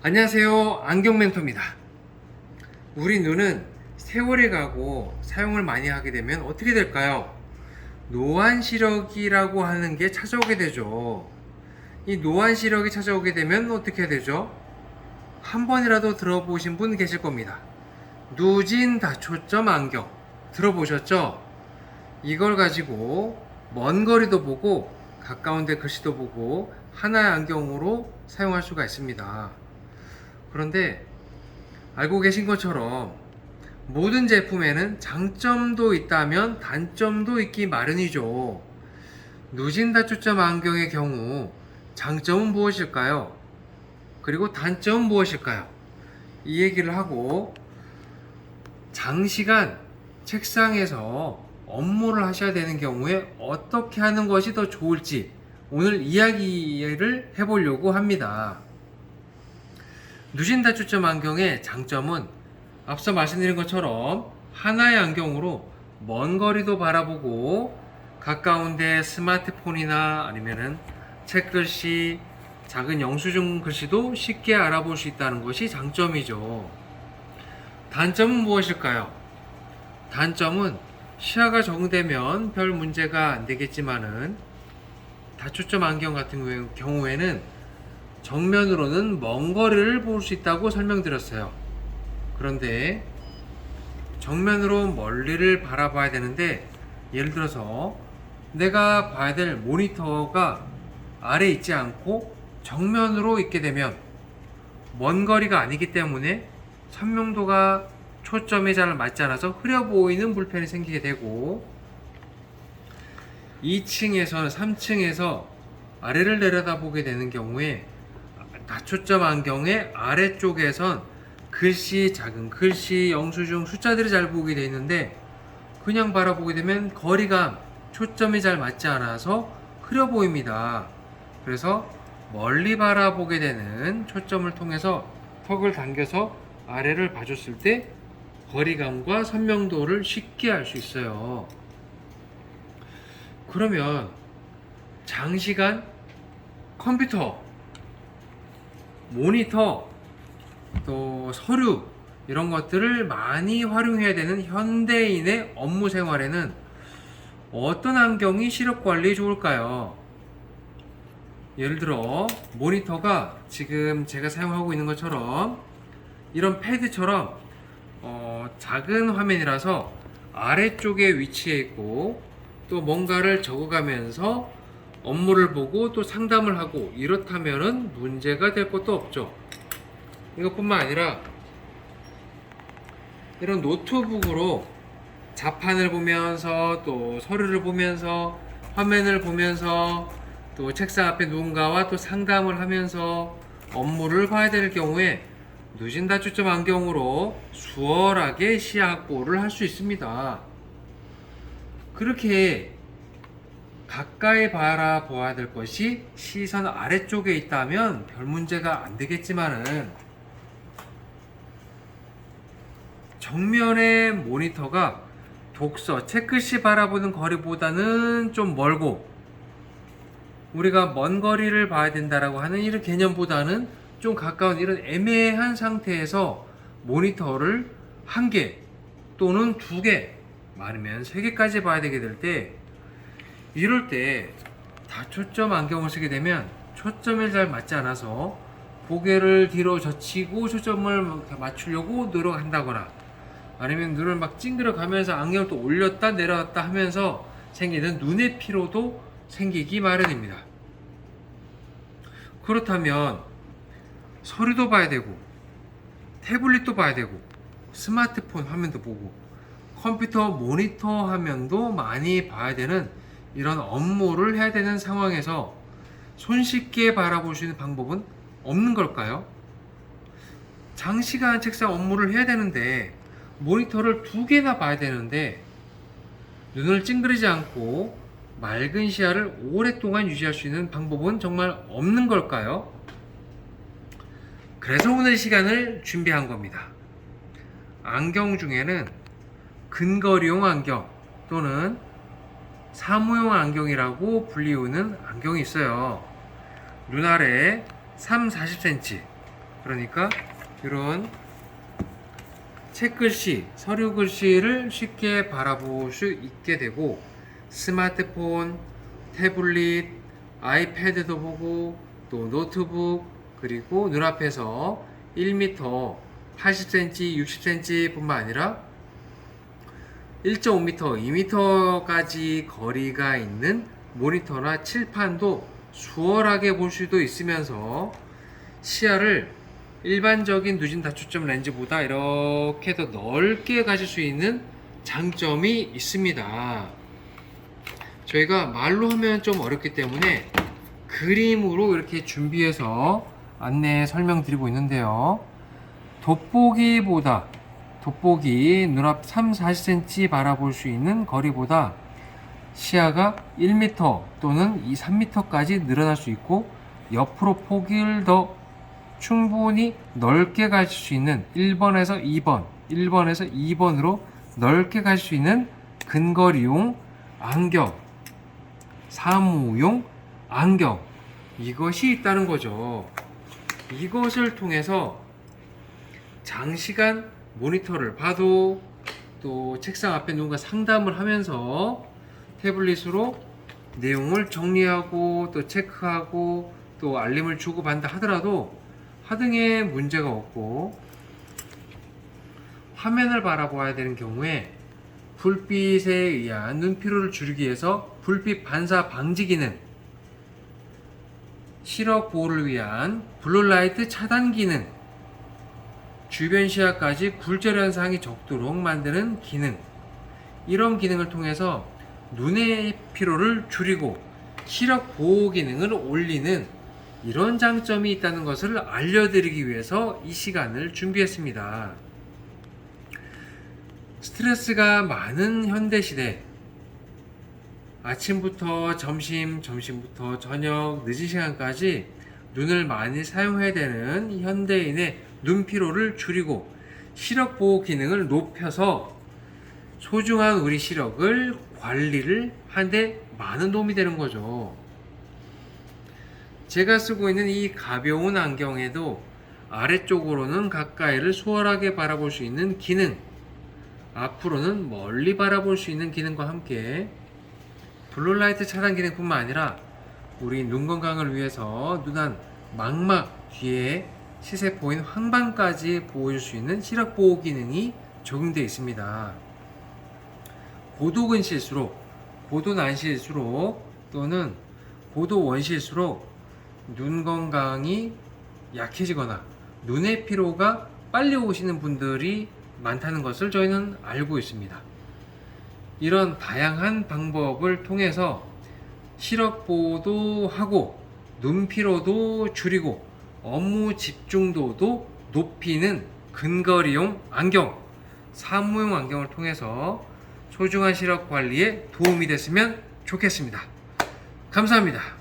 안녕하세요, 안경멘토입니다. 우리 눈은 세월이 가고 사용을 많이 하게 되면 어떻게 될까요? 노안시력이라고 하는 게 찾아오게 되죠. 이 노안시력이 찾아오게 되면 어떻게 되죠? 한 번이라도 들어보신 분 계실 겁니다. 누진 다초점 안경 들어보셨죠? 이걸 가지고 먼 거리도 보고 가까운 데 글씨도 보고 하나의 안경으로 사용할 수가 있습니다. 그런데 알고 계신 것처럼 모든 제품에는 장점도 있다면 단점도 있기 마련이죠. 누진 다초점 안경의 경우 장점은 무엇일까요? 그리고 단점은 무엇일까요? 이 얘기를 하고 장시간 책상에서 업무를 하셔야 되는 경우에 어떻게 하는 것이 더 좋을지 오늘 이야기를 해보려고 합니다. 누진 다초점 안경의 장점은 앞서 말씀드린 것처럼 하나의 안경으로 먼 거리도 바라보고 가까운데 스마트폰이나 아니면은 책글씨, 작은 영수증 글씨도 쉽게 알아볼 수 있다는 것이 장점이죠. 단점은 무엇일까요? 단점은 시야가 적응되면 별 문제가 안 되겠지만은 다초점 안경 같은 경우에는 정면으로는 먼 거리를 볼 수 있다고 설명드렸어요. 그런데 정면으로 멀리를 바라봐야 되는데 예를 들어서 내가 봐야 될 모니터가 아래에 있지 않고 정면으로 있게 되면 먼 거리가 아니기 때문에 선명도가 초점에 잘 맞지 않아서 흐려 보이는 불편이 생기게 되고 2층에서는 3층에서 아래를 내려다보게 되는 경우에 다초점 안경의 아래쪽에선 글씨, 작은 글씨, 영수증, 숫자들이 잘 보이게 되어 있는데 그냥 바라보게 되면 거리감, 초점이 잘 맞지 않아서 흐려 보입니다. 그래서 멀리 바라보게 되는 초점을 통해서 턱을 당겨서 아래를 봐줬을 때 거리감과 선명도를 쉽게 알 수 있어요. 그러면 장시간 컴퓨터, 모니터, 또 서류 이런 것들을 많이 활용해야 되는 현대인의 업무 생활에는 어떤 안경이 시력 관리에 좋을까요? 예를 들어 모니터가 지금 제가 사용하고 있는 것처럼 이런 패드처럼 작은 화면이라서 아래쪽에 위치해 있고 또 뭔가를 적어가면서 업무를 보고 또 상담을 하고 이렇다면은 문제가 될 것도 없죠. 이것뿐만 아니라 이런 노트북으로 자판을 보면서 또 서류를 보면서 화면을 보면서 또 책상 앞에 누군가와 또 상담을 하면서 업무를 봐야 될 경우에 누진 다초점 안경으로 수월하게 시야 확보를 할 수 있습니다. 그렇게 가까이 바라보아야 될 것이 시선 아래쪽에 있다면 별 문제가 안 되겠지만은 정면의 모니터가 독서, 책글씨 바라보는 거리보다는 좀 멀고 우리가 먼 거리를 봐야 된다라고 하는 이런 개념보다는 좀 가까운 이런 애매한 상태에서 모니터를 한 개 또는 두 개, 많으면 세 개까지 봐야 되게 될 때 이럴 때 다초점 안경을 쓰게 되면 초점에 잘 맞지 않아서 고개를 뒤로 젖히고 초점을 맞추려고 노력한다거나 아니면 눈을 막 찡그려 가면서 안경을 또 올렸다 내려왔다 하면서 생기는 눈의 피로도 생기기 마련입니다. 그렇다면 서류도 봐야 되고 태블릿도 봐야 되고 스마트폰 화면도 보고 컴퓨터 모니터 화면도 많이 봐야 되는 이런 업무를 해야 되는 상황에서 손쉽게 바라볼 수 있는 방법은 없는 걸까요? 장시간 책상 업무를 해야 되는데 모니터를 두 개나 봐야 되는데 눈을 찡그리지 않고 맑은 시야를 오랫동안 유지할 수 있는 방법은 정말 없는 걸까요? 그래서 오늘 시간을 준비한 겁니다. 안경 중에는 근거리용 안경 또는 사무용 안경이라고 불리우는 안경이 있어요. 눈 아래 3, 40cm 그러니까 이런 책글씨, 서류 글씨를 쉽게 바라볼 수 있게 되고, 스마트폰, 태블릿, 아이패드도 보고, 또 노트북, 그리고 눈앞에서 1m, 80cm, 60cm 뿐만 아니라 1.5m, 2m까지 거리가 있는 모니터나 칠판도 수월하게 볼 수도 있으면서 시야를 일반적인 누진 다초점 렌즈보다 이렇게 더 넓게 가질 수 있는 장점이 있습니다. 저희가 말로 하면 좀 어렵기 때문에 그림으로 이렇게 준비해서 안내 설명드리고 있는데요. 돋보기 눈앞 3-40cm 바라볼 수 있는 거리보다 시야가 1m 또는 3m까지 늘어날 수 있고, 옆으로 폭을 더 충분히 넓게 가질 수 있는 1번에서 2번으로 넓게 가질 수 있는 근거리용 안경, 사무용 안경, 이것이 있다는 거죠. 이것을 통해서 장시간 모니터를 봐도, 또 책상 앞에 누군가 상담을 하면서 태블릿으로 내용을 정리하고 또 체크하고 또 알림을 주고받는다 하더라도 하등의 문제가 없고, 화면을 바라보아야 되는 경우에 불빛에 의한 눈피로를 줄이기 위해서 불빛 반사 방지 기능, 시력 보호를 위한 블루라이트 차단 기능, 주변 시야까지 굴절 현상이 적도록 만드는 기능, 이런 기능을 통해서 눈의 피로를 줄이고 시력 보호 기능을 올리는 이런 장점이 있다는 것을 알려드리기 위해서 이 시간을 준비했습니다. 스트레스가 많은 현대시대, 아침부터 점심, 점심부터 저녁, 늦은 시간까지 눈을 많이 사용해야 되는 현대인의 눈피로를 줄이고 시력 보호 기능을 높여서 소중한 우리 시력을 관리를 하는데 많은 도움이 되는 거죠. 제가 쓰고 있는 이 가벼운 안경에도 아래쪽으로는 가까이를 수월하게 바라볼 수 있는 기능, 앞으로는 멀리 바라볼 수 있는 기능과 함께 블루라이트 차단 기능뿐만 아니라 우리 눈 건강을 위해서 눈안 망막 뒤에 시세포인 황반까지 보호해줄 수 있는 시력 보호 기능이 적용되어 있습니다. 고도 근실수록, 고도 난실수록 또는 고도 원실수록 눈 건강이 약해지거나 눈의 피로가 빨리 오시는 분들이 많다는 것을 저희는 알고 있습니다. 이런 다양한 방법을 통해서 시력 보호도 하고 눈 피로도 줄이고 업무 집중도도 높이는 근거리용 안경, 사무용 안경을 통해서 소중한 시력 관리에 도움이 됐으면 좋겠습니다. 감사합니다.